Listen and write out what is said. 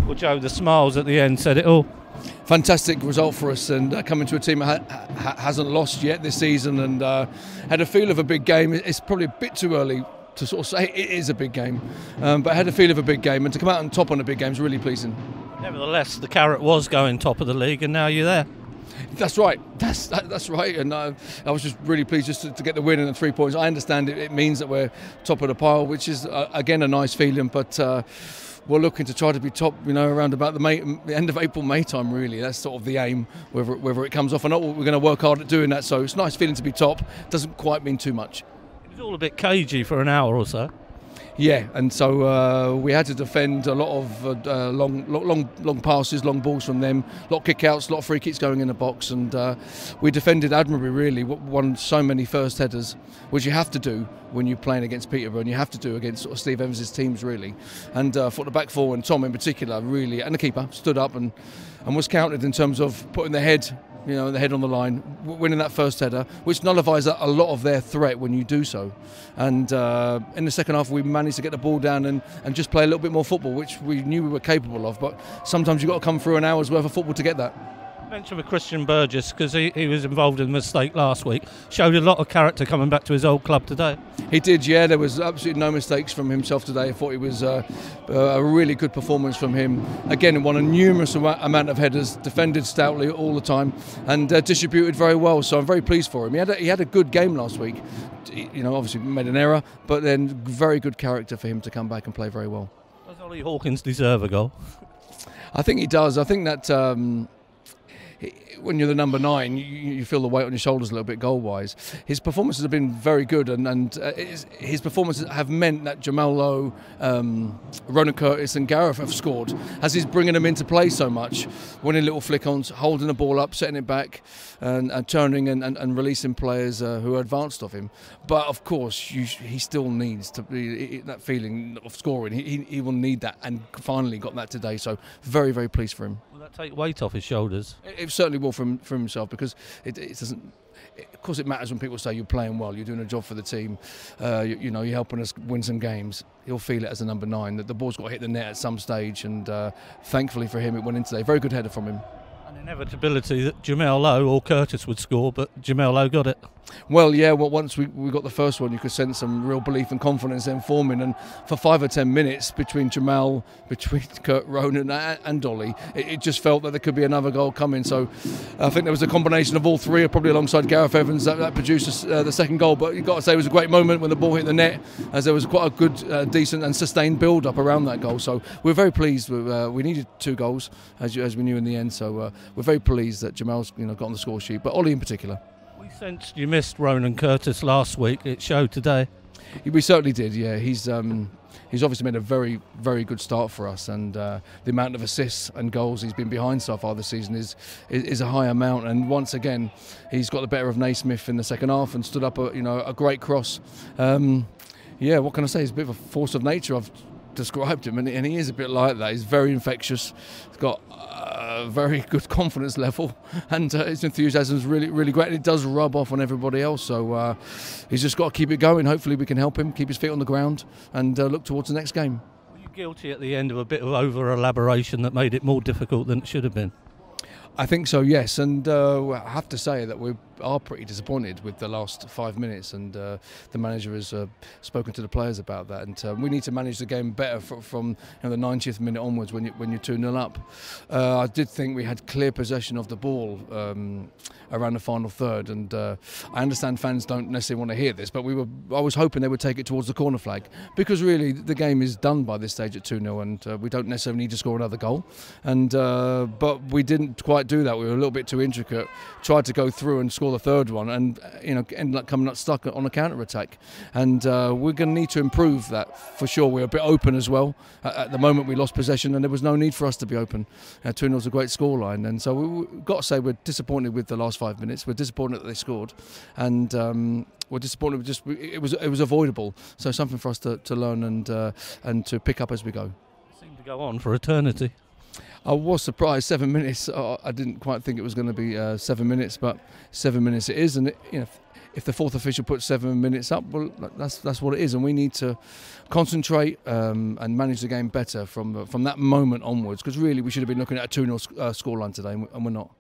Well, Joe, the smiles at the end said it all. Fantastic result for us, and coming to a team that hasn't lost yet this season, and had a feel of a big game. It's probably a bit too early to sort of say it is a big game, but had a feel of a big game, and to come out on top on a big game is really pleasing. Nevertheless, the carrot was going top of the league, and now you're there. That's right. That's right. And I was just really pleased just to get the win and the 3 points. I understand it means that we're top of the pile, which is again a nice feeling. But we're looking to try to be top, around about the end of April, May time. Really, that's sort of the aim. Whether it comes off or not, we're going to work hard at doing that. So it's a nice feeling to be top. Doesn't quite mean too much. It was all a bit cagey for an hour or so. Yeah, and so we had to defend a lot of long passes, long balls from them, a lot of kick-outs, a lot of free kicks going in the box, and we defended admirably, really. Won so many first headers, which you have to do when you're playing against Peterborough, and you have to do against sort of Steve Evans' teams, really. And for the back four, and Tom in particular, really, and the keeper, stood up and was counted in terms of putting the head on the line, winning that first header, which nullifies a lot of their threat when you do so. And in the second half, we managed to get the ball down and just play a little bit more football, which we knew we were capable of. But sometimes you've got to come through an hour's worth of football to get that. Mention with Christian Burgess, because he was involved in a mistake last week, showed a lot of character coming back to his old club today. He did, yeah. There was absolutely no mistakes from himself today. I thought it was a really good performance from him. Again, won a numerous amount of headers, defended stoutly all the time, and distributed very well. So I'm very pleased for him. He had a good game last week. Obviously made an error, but then very good character for him to come back and play very well. Does Ollie Hawkins deserve a goal? I think he does. I think that when you're the number 9, you feel the weight on your shoulders a little bit goal-wise. His performances have been very good, and his performances have meant that Jamal Lowe, Ronan Curtis and Gareth have scored, as he's bringing them into play so much, winning little flick-ons, holding the ball up, setting it back, and turning and releasing players who are advanced of him. But of course, he still needs to be that feeling of scoring. He will need that, and finally got that today. So very, very pleased for him. Will that take weight off his shoulders? It certainly will from himself, because it doesn't. Of course, it matters when people say you're playing well, you're doing a job for the team, you're helping us win some games. He'll feel it as a number 9 that the ball's got to hit the net at some stage, and thankfully for him, it went in today. Very good header from him. An inevitability that Jamal Lowe or Curtis would score, but Jamal Lowe got it. Well, yeah. Well, once we got the first one, you could sense some real belief and confidence then forming. And for 5 or 10 minutes between Jamal, between Kurt, Ronan and Ollie, it just felt that there could be another goal coming. So I think there was a combination of all three, probably alongside Gareth Evans, that produced the second goal. But you've got to say it was a great moment when the ball hit the net, as there was quite a good, decent and sustained build-up around that goal. So we're very pleased. We needed 2 goals, as we knew in the end. So we're very pleased that Jamal's got on the score sheet, but Ollie in particular. We sensed you missed Ronan Curtis last week. It showed today. We certainly did, yeah. He's obviously made a very, very good start for us, and the amount of assists and goals he's been behind so far this season is a high amount. And once again, he's got the better of Naismith in the second half and stood up a great cross. What can I say? He's a bit of a force of nature. I've described him, and he is a bit like that. He's very infectious. He's got a very good confidence level, and his enthusiasm is really, really great, and it does rub off on everybody else. So he's just got to keep it going. Hopefully we can help him keep his feet on the ground and look towards the next game. Were you guilty at the end of a bit of over-elaboration that made it more difficult than it should have been? I think so, yes, and I have to say that we are pretty disappointed with the last 5 minutes, and the manager has spoken to the players about that, and we need to manage the game better from the 90th minute onwards when you're 2-0 up. I did think we had clear possession of the ball around the final third, and I understand fans don't necessarily want to hear this, but I was hoping they would take it towards the corner flag, because really the game is done by this stage at 2-0, and we don't necessarily need to score another goal, and but we didn't quite do that. We were a little bit too intricate, tried to go through and score the third one, and ended up coming up stuck on a counter attack, and we're going to need to improve that for sure. We're a bit open as well. At the moment we lost possession, and there was no need for us to be open. 2-0 is a great scoreline, and so we've got to say we're disappointed with the last 5 minutes. We're disappointed that they scored, and we're disappointed it was avoidable. So something for us to learn and to pick up as we go. It seemed to go on for eternity. I was surprised. 7 minutes. I didn't quite think it was going to be 7 minutes, but 7 minutes it is. And if if the fourth official puts 7 minutes up, well, that's what it is, and we need to concentrate and manage the game better from that moment onwards. Because really, we should have been looking at a 2-0 scoreline today, and we're not.